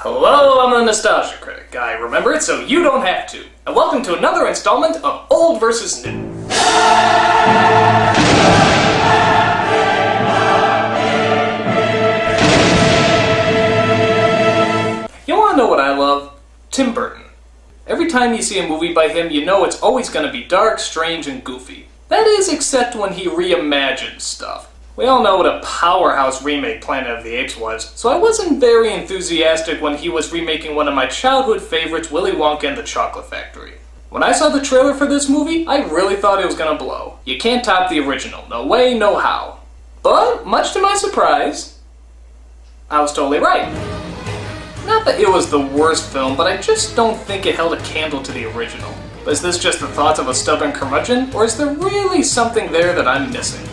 Hello, I'm the Nostalgia Critic. I remember it so you don't have to. And welcome to another installment of Old vs. New. You wanna know what I love? Tim Burton. Every time you see a movie by him, you know it's always gonna be dark, strange, and goofy. That is, except when he reimagines stuff. We all know what a powerhouse remake Planet of the Apes was, so I wasn't very enthusiastic when he was remaking one of my childhood favorites, Willy Wonka and the Chocolate Factory. When I saw the trailer for this movie, I really thought it was gonna blow. You can't top the original, no way, no how. But, much to my surprise, I was totally right. Not that it was the worst film, but I just don't think it held a candle to the original. Is this just the thoughts of a stubborn curmudgeon, or is there really something there that I'm missing?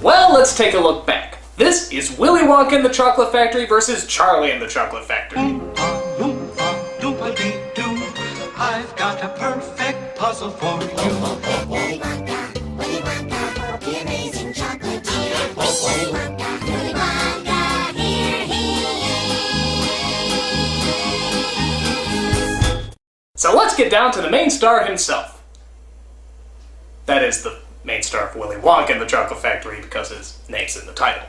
Well, let's take a look back. This is Willy Wonka and the Chocolate Factory versus Charlie and the Chocolate Factory. I've got a perfect puzzle for you. Willy Wonka, the amazing chocolate tea. Willy Wonka, here he is. So let's get down to the main star himself. That is the main star of Willy Wonka and the Chocolate Factory because his name's in the title.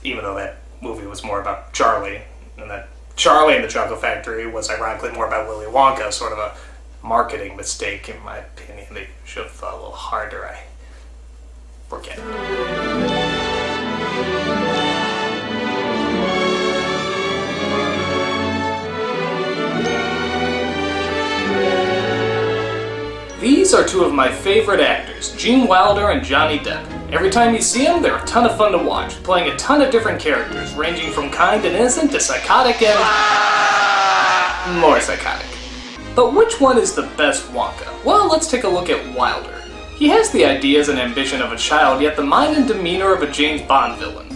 Even though that movie was more about Charlie, and that Charlie and the Chocolate Factory was ironically more about Willy Wonka, sort of a marketing mistake in my opinion. They should have thought a little harder. I forget it. These are two of my favorite actors, Gene Wilder and Johnny Depp. Every time you see them, they're a ton of fun to watch, playing a ton of different characters, ranging from kind and innocent to psychotic and more psychotic. But which one is the best Wonka? Well, let's take a look at Wilder. He has the ideas and ambition of a child, yet the mind and demeanor of a James Bond villain.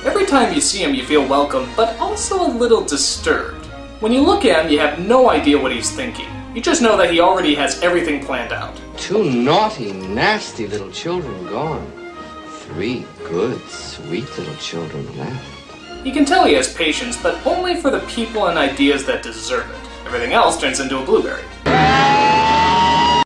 Every time you see him, you feel welcome, but also a little disturbed. When you look at him, you have no idea what he's thinking. You just know that he already has everything planned out. 2 naughty, nasty little children gone. 3 good, sweet little children left. You can tell he has patience, but only for the people and ideas that deserve it. Everything else turns into a blueberry.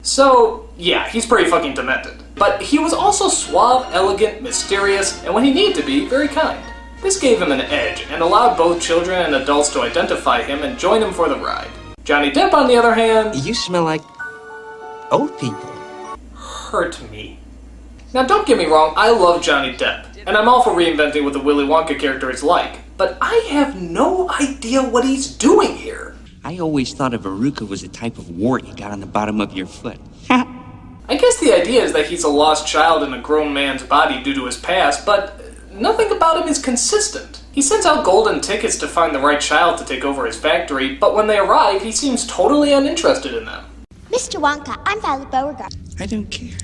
So, yeah, he's pretty fucking demented. But he was also suave, elegant, mysterious, and when he needed to be, very kind. This gave him an edge, and allowed both children and adults to identify him and join him for the ride. Johnny Depp, on the other hand... You smell like old people. Hurt me. Now don't get me wrong, I love Johnny Depp, and I'm all for reinventing what the Willy Wonka character is like, but I have no idea what he's doing here. I always thought a verruca was a type of wart you got on the bottom of your foot. I guess the idea is that he's a lost child in a grown man's body due to his past, but nothing about him is consistent. He sends out golden tickets to find the right child to take over his factory, but when they arrive, he seems totally uninterested in them. Mr. Wonka, I'm Violet Beauregard. I don't care.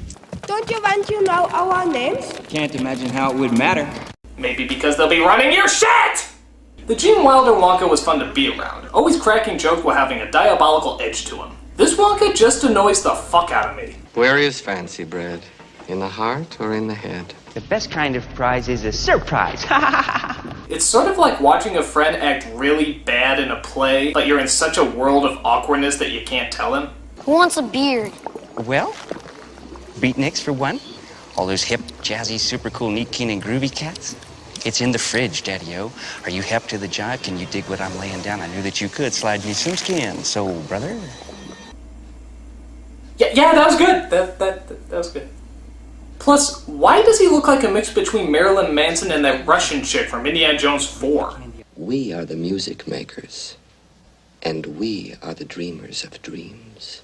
Don't you want to know our names? Can't imagine how it would matter. Maybe because they'll be running your shit! The Gene Wilder Wonka was fun to be around, always cracking jokes while having a diabolical edge to him. This Wonka just annoys the fuck out of me. Where is fancy bread? In the heart or in the head? The best kind of prize is a surprise. It's sort of like watching a friend act really bad in a play, but you're in such a world of awkwardness that you can't tell him. Who wants a beard? Well, beatniks for one. All those hip, jazzy, super cool, neat, keen, and groovy cats. It's in the fridge, Daddy-O. Are you hep to the jive? Can you dig what I'm laying down? I knew that you could. Slide me some skin. So, brother? Yeah, that was good. That was good. Plus, why does he look like a mix between Marilyn Manson and that Russian chick from Indiana Jones 4? We are the music makers. And we are the dreamers of dreams.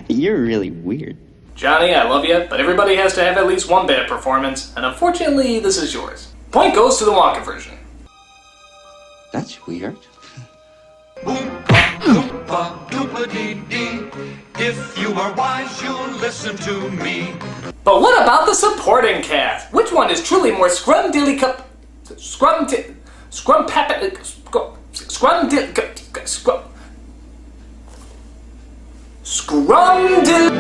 You're really weird. Johnny, I love you, but everybody has to have at least one bad performance, and unfortunately, this is yours. Point goes to the Wonka version. That's weird. Oompa, doopa-dee-dee. If you are wise, you'll listen to me. But what about the supporting cast? Which one is truly more scrum-dilly-cup... Scrum-pappet... Scrum-dill...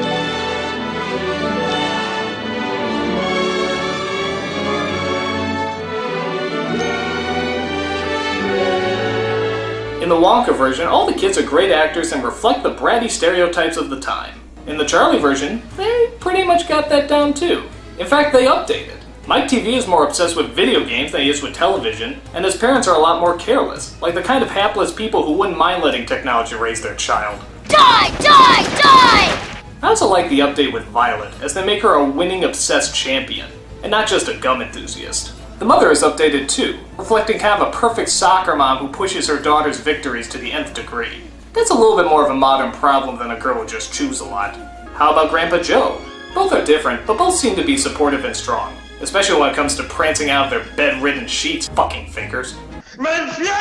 In the Wonka version, all the kids are great actors and reflect the bratty stereotypes of the time. In the Charlie version, they pretty much got that down too. In fact, they updated. Mike TV is more obsessed with video games than he is with television, and his parents are a lot more careless, like the kind of hapless people who wouldn't mind letting technology raise their child. Die! Die! Die! I also like the update with Violet, as they make her a winning obsessed champion, and not just a gum enthusiast. The mother is updated too, reflecting kind of a perfect soccer mom who pushes her daughter's victories to the nth degree. That's a little bit more of a modern problem than a girl who just chews a lot. How about Grandpa Joe? Both are different, but both seem to be supportive and strong, especially when it comes to prancing out their bed-ridden sheets, fucking fingers. Monsieur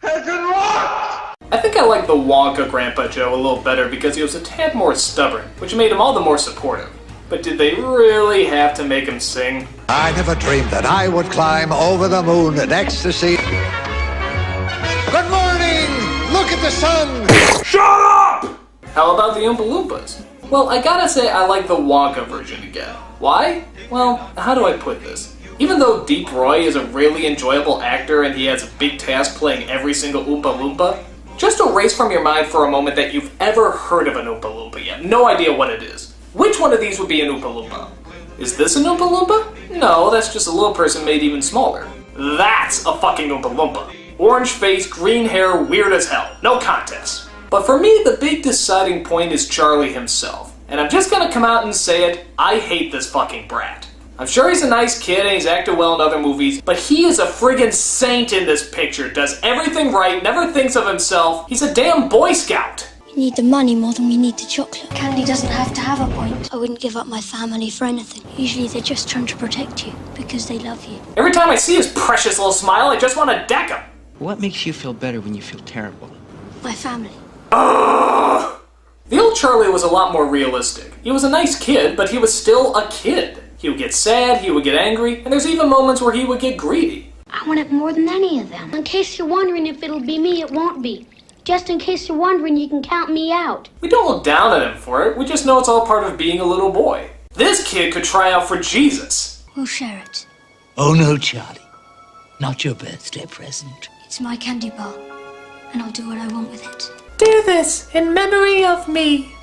has been rocked! I think I like the Wonka Grandpa Joe a little better because he was a tad more stubborn, which made him all the more supportive. But did they really have to make him sing? I never dreamed that I would climb over the moon in ecstasy. Good morning! Look at the sun! Shut up! How about the Oompa Loompas? Well, I gotta say I like the Wonka version again. Why? Well, how do I put this? Even though Deep Roy is a really enjoyable actor and he has a big task playing every single Oompa Loompa, just erase from your mind for a moment that you've ever heard of an Oompa Loompa yet. No idea what it is. Which one of these would be an Oompa Loompa? Is this an Oompa Loompa? No, that's just a little person made even smaller. That's a fucking Oompa Loompa. Orange face, green hair, weird as hell. No contest. But for me, the big deciding point is Charlie himself. And I'm just gonna come out and say it, I hate this fucking brat. I'm sure he's a nice kid and he's acted well in other movies, but he is a friggin' saint in this picture, does everything right, never thinks of himself. He's a damn Boy Scout. We need the money more than we need the chocolate. Candy doesn't have to have a point. I wouldn't give up my family for anything. Usually they're just trying to protect you because they love you. Every time I see his precious little smile, I just want to deck him. What makes you feel better when you feel terrible? My family. Ugh. The old Charlie was a lot more realistic. He was a nice kid, but he was still a kid. He would get sad, he would get angry, and there's even moments where he would get greedy. I want it more than any of them. In case you're wondering if it'll be me, it won't be. Just in case you're wondering, you can count me out. We don't look down at him for it, we just know it's all part of being a little boy. This kid could try out for Jesus. We'll share it. Oh no, Charlie. Not your birthday present. It's my candy bar, and I'll do what I want with it. Do this in memory of me.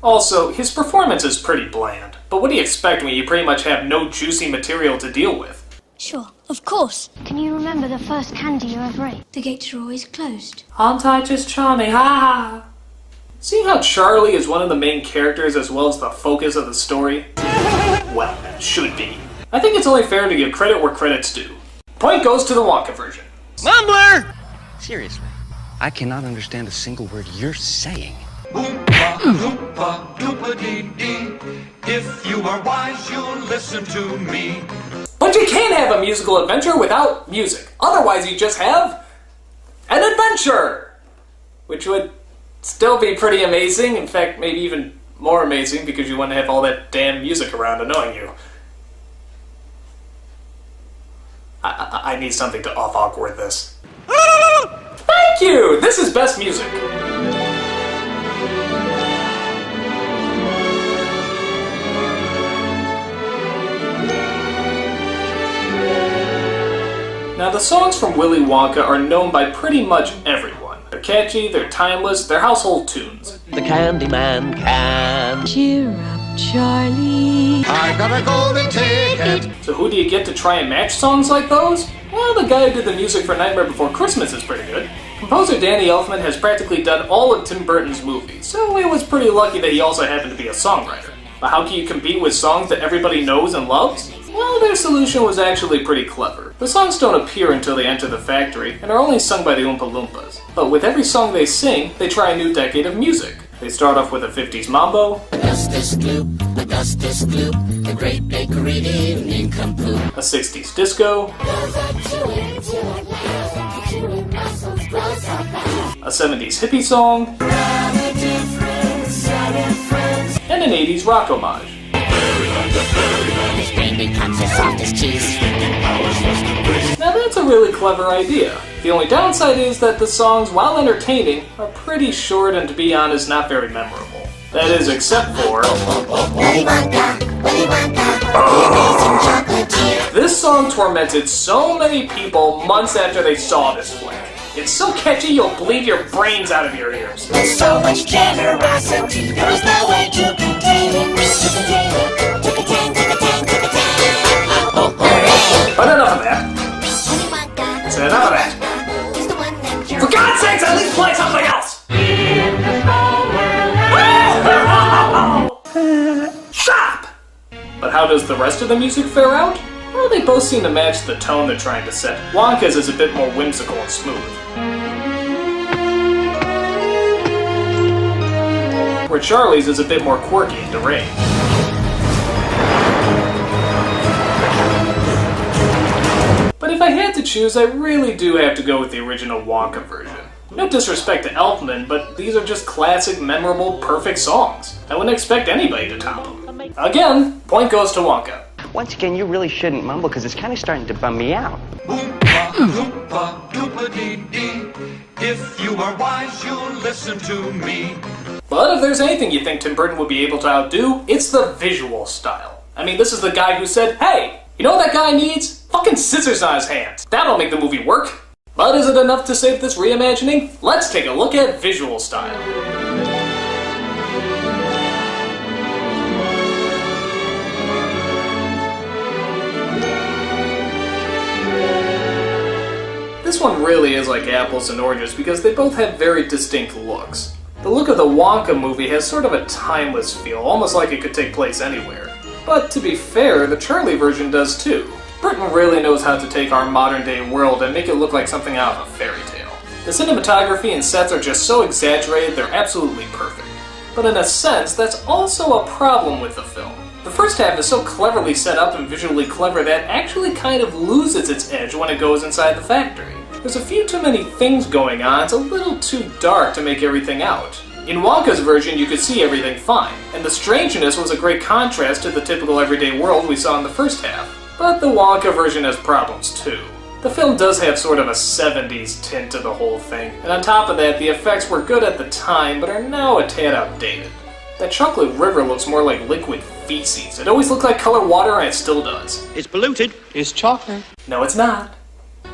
Also, his performance is pretty bland, but what do you expect when you pretty much have no juicy material to deal with? Sure, of course. Can you remember the first candy you ever ate? The gates are always closed. Aren't I just charming? Ha ha! Seeing how Charlie is one of the main characters as well as the focus of the story, well, that should be. I think it's only fair to give credit where credit's due. Point goes to the Wonka version. Mumbler! Seriously, I cannot understand a single word you're saying. Oompa, loompa, doopa-dee-dee. If you are wise, you'll listen to me. But you can't have a musical adventure without music. Otherwise, you just have an adventure! Which would still be pretty amazing. In fact, maybe even more amazing because you wouldn't have all that damn music around annoying you. I need something to off-awkward this. Thank you! This is best music. Now, the songs from Willy Wonka are known by pretty much everyone. They're catchy, they're timeless, they're household tunes. The Candyman can. Cheer up, Charlie. I got a golden ticket. So who do you get to try and match songs like those? Well, the guy who did the music for Nightmare Before Christmas is pretty good. Composer Danny Elfman has practically done all of Tim Burton's movies, so it was pretty lucky that he also happened to be a songwriter. But how can you compete with songs that everybody knows and loves? Well, their solution was actually pretty clever. The songs don't appear until they enter the factory, and are only sung by the Oompa Loompas. But with every song they sing, they try a new decade of music. They start off with a 50s mambo, Augustus Gloop, the great bakery evening compute. a 60s disco, a 70s hippie song, and an 80s rock homage. Now that's a really clever idea. The only downside is that the songs, while entertaining, are pretty short and, to be honest, not very memorable. That is, except for... Willy Wonka, Willy Wonka, This song tormented so many people months after they saw this flick. It's so catchy you'll bleed your brains out of your ears. With so much generosity, there is no way to contain it. To contain it, to contain, to contain, to contain. Oh, hooray! But enough of that. That's enough of that. For God's sakes, at least play something else! Stop! But how does the rest of the music fare out? Well, they both seem to match the tone they're trying to set. Wonka's is a bit more whimsical and smooth, where Charlie's is a bit more quirky and deranged. But if I had to choose, I really do have to go with the original Wonka version. No disrespect to Elfman, but these are just classic, memorable, perfect songs. I wouldn't expect anybody to top them. Again, point goes to Wonka. Once again, you really shouldn't mumble because it's kind of starting to bum me out. Oompa, loompa, doopa-dee-dee. If you are wise, you'll listen to me. But if there's anything you think Tim Burton would be able to outdo, it's the visual style. I mean, this is the guy who said, hey, you know what that guy needs? Fucking scissors on his hands. That'll make the movie work. But is it enough to save this reimagining? Let's take a look at visual style. This one really is like apples and oranges because they both have very distinct looks. The look of the Wonka movie has sort of a timeless feel, almost like it could take place anywhere. But to be fair, the Charlie version does too. Burton really knows how to take our modern-day world and make it look like something out of a fairy tale. The cinematography and sets are just so exaggerated they're absolutely perfect. But in a sense, that's also a problem with the film. The first half is so cleverly set up and visually clever that it actually kind of loses its edge when it goes inside the factory. There's a few too many things going on, it's a little too dark to make everything out. In Wonka's version, you could see everything fine, and the strangeness was a great contrast to the typical everyday world we saw in the first half. But the Wonka version has problems too. The film does have sort of a 70s tint to the whole thing, and on top of that, the effects were good at the time, but are now a tad outdated. That chocolate river looks more like liquid feces. It always looked like colored water, and it still does. It's polluted. It's chocolate. No, it's not.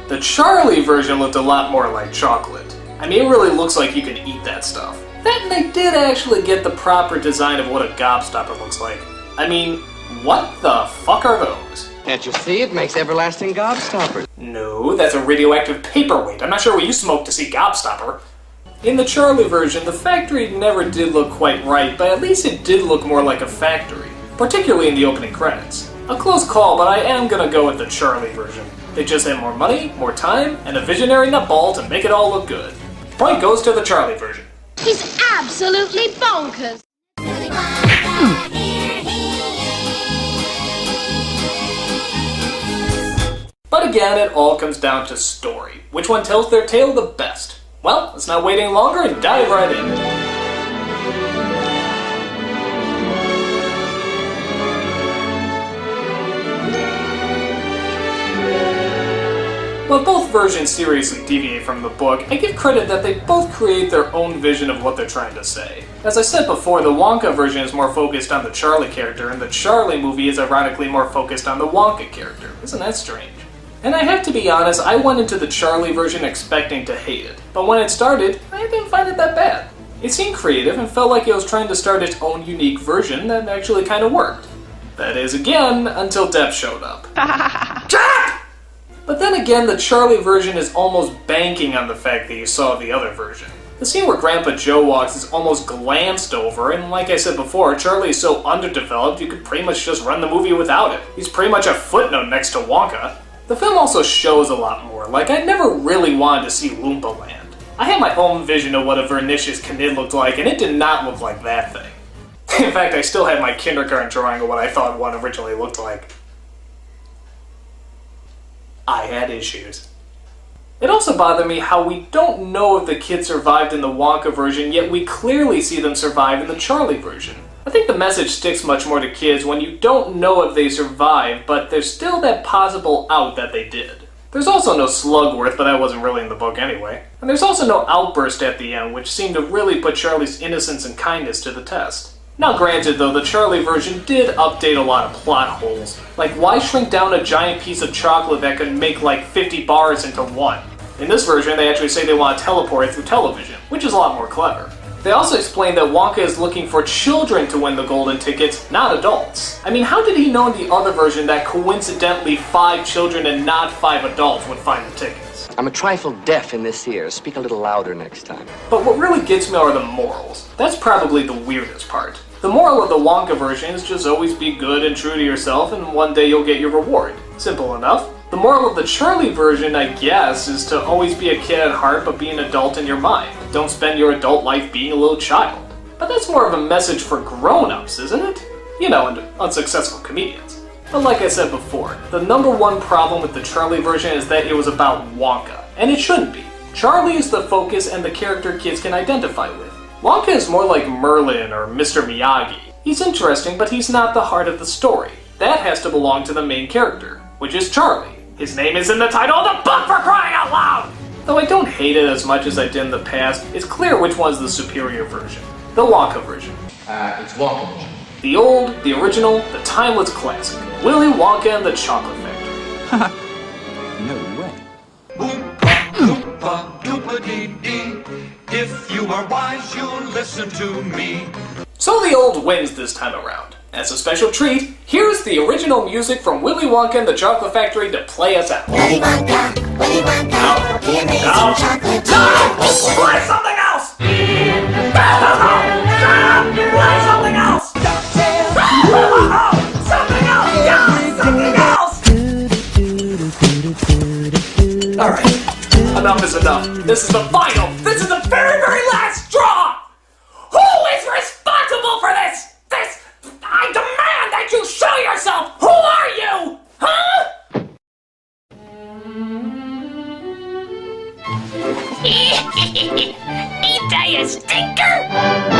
The Charlie version looked a lot more like chocolate. I mean, it really looks like you can eat that stuff. That and they did actually get the proper design of what a gobstopper looks like. I mean, what the fuck are those? Can't you see? It makes everlasting gobstoppers. No, that's a radioactive paperweight. I'm not sure what you smoked to see gobstopper. In the Charlie version, the factory never did look quite right, but at least it did look more like a factory, particularly in the opening credits. A close call, but I am gonna go with the Charlie version. They just had more money, more time, and a visionary nutball to make it all look good. Point goes to the Charlie version. He's absolutely bonkers. But again, it all comes down to story. Which one tells their tale the best? Well, let's not wait any longer and dive right in. While both versions seriously deviate from the book, I give credit that they both create their own vision of what they're trying to say. As I said before, the Wonka version is more focused on the Charlie character, and the Charlie movie is ironically more focused on the Wonka character. Isn't that strange? And I have to be honest, I went into the Charlie version expecting to hate it, but when it started, I didn't find it that bad. It seemed creative and felt like it was trying to start its own unique version that actually kind of worked. That is, again, until Depp showed up. Jack! But then again, the Charlie version is almost banking on the fact that you saw the other version. The scene where Grandpa Joe walks is almost glanced over, and like I said before, Charlie is so underdeveloped you could pretty much just run the movie without it. He's pretty much a footnote next to Wonka. The film also shows a lot more, like I never really wanted to see Loompa Land. I had my own vision of what a Vernicious Knid looked like, and it did not look like that thing. In fact, I still have my kindergarten drawing of what I thought one originally looked like. I had issues. It also bothered me how we don't know if the kids survived in the Wonka version, yet we clearly see them survive in the Charlie version. I think the message sticks much more to kids when you don't know if they survived, but there's still that possible out that they did. There's also no Slugworth, but that wasn't really in the book anyway. And there's also no outburst at the end, which seemed to really put Charlie's innocence and kindness to the test. Now granted though, the Charlie version did update a lot of plot holes. Like, why shrink down a giant piece of chocolate that could make like 50 bars into one? In this version, they actually say they want to teleport through television, which is a lot more clever. They also explain that Wonka is looking for children to win the golden tickets, not adults. I mean, how did he know in the other version that coincidentally 5 children and not 5 adults would find the tickets? I'm a trifle deaf in this ear. Speak a little louder next time. But what really gets me are the morals. That's probably the weirdest part. The moral of the Wonka version is just always be good and true to yourself and one day you'll get your reward. Simple enough. The moral of the Charlie version, I guess, is to always be a kid at heart but be an adult in your mind. Don't spend your adult life being a little child. But that's more of a message for grown-ups, isn't it? You know, and unsuccessful comedians. But like I said before, the #1 problem with the Charlie version is that it was about Wonka, and it shouldn't be. Charlie is the focus and the character kids can identify with. Wonka is more like Merlin or Mr. Miyagi. He's interesting, but he's not the heart of the story. That has to belong to the main character, which is Charlie. His name is in the title of the book, for crying out loud! Though I don't hate it as much as I did in the past, it's clear which one's the superior version. The Wonka version. It's Wonka version. The old, the original, the timeless classic. Willy Wonka and the Chocolate Factory. No way. Oompa, loompa, doompa-dee-dee. If you are wise, you'll listen to me. So the old wins this time around. As a special treat, here's the original music from Willy Wonka and the Chocolate Factory to play us out. Willy Wonka, the amazing chocolate. No! Play something else! Play something else! Something else! Something else! Alright, enough is enough. This is the final! This is the very, very last straw! Who is responsible for this? I demand that you show yourself! Who are you? Huh? Ain't I a stinker?